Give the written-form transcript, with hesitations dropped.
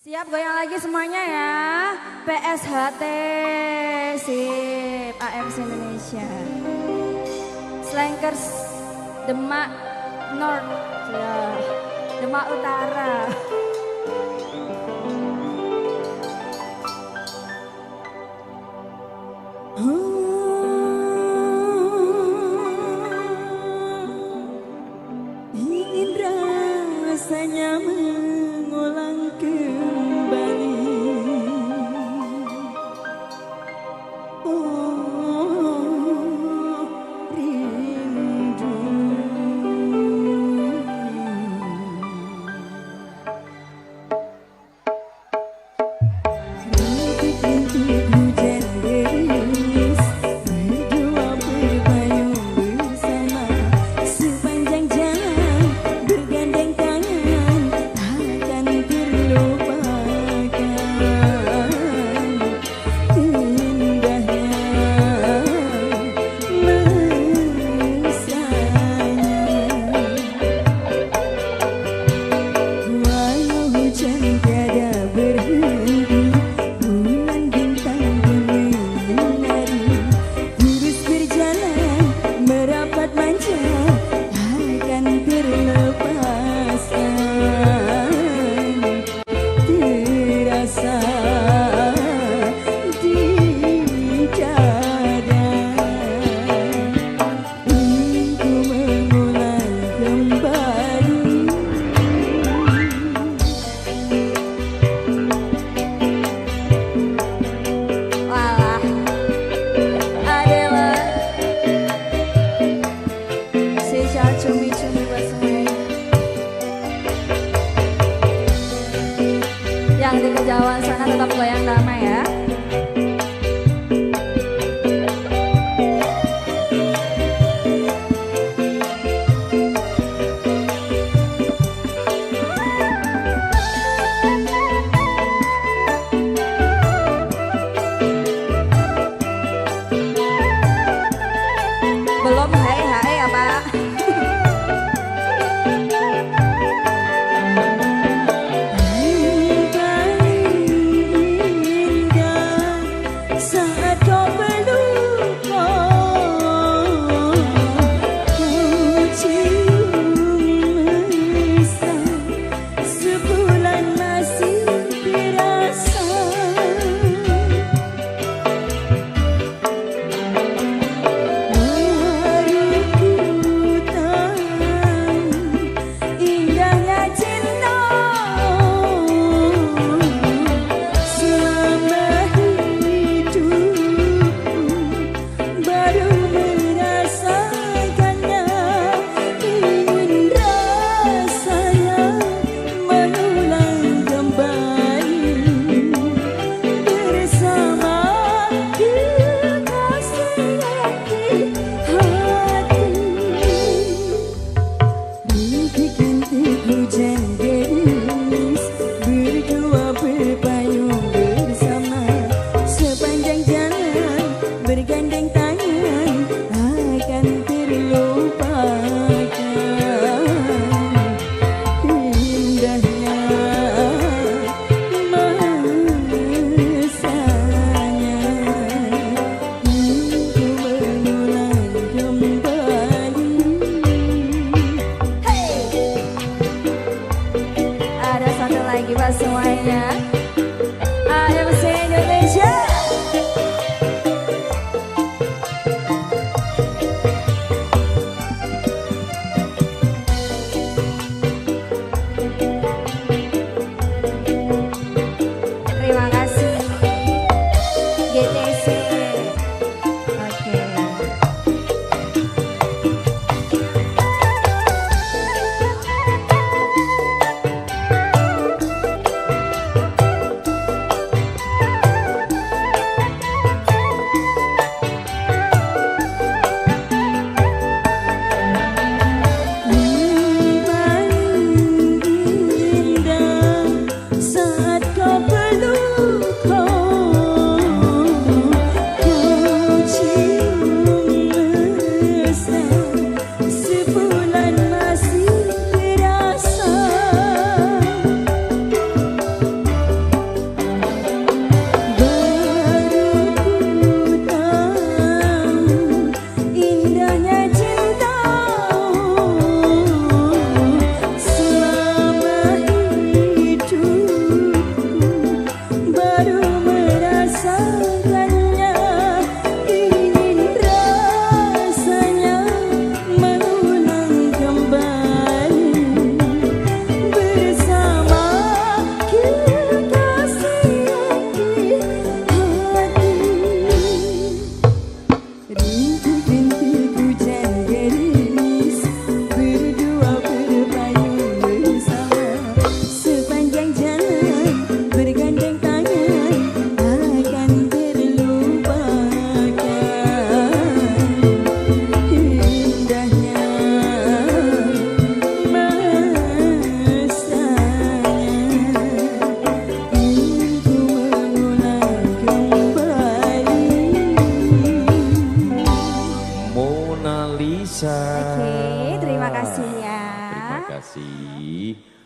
Siap goyang lagi semuanya ya. PSHT sip AMC Indonesia. Slankers Demak North ya. Demak Utara. Ingin rasanya mengulang kembali. Oh, rindu. Rintik-rintik hujan gerimis, berdua berpayung bersama sepanjang jalan, bergandeng tangan takkan terlupakan. Indahnya mesranya, walau hujan tiada berhenti, bulan bintang menari, terus berjalan merapat manja, akan terlepaskan, terasa di dada. Ingin ku mengulang kembali. Walah. Adalah spesial cumi-cumi buat semuanya. Yang di kejauhan sana tetap goyang damai ya. Belum hai ya Pak. Ingin bisa. Oke, terima kasih ya. Terima kasih.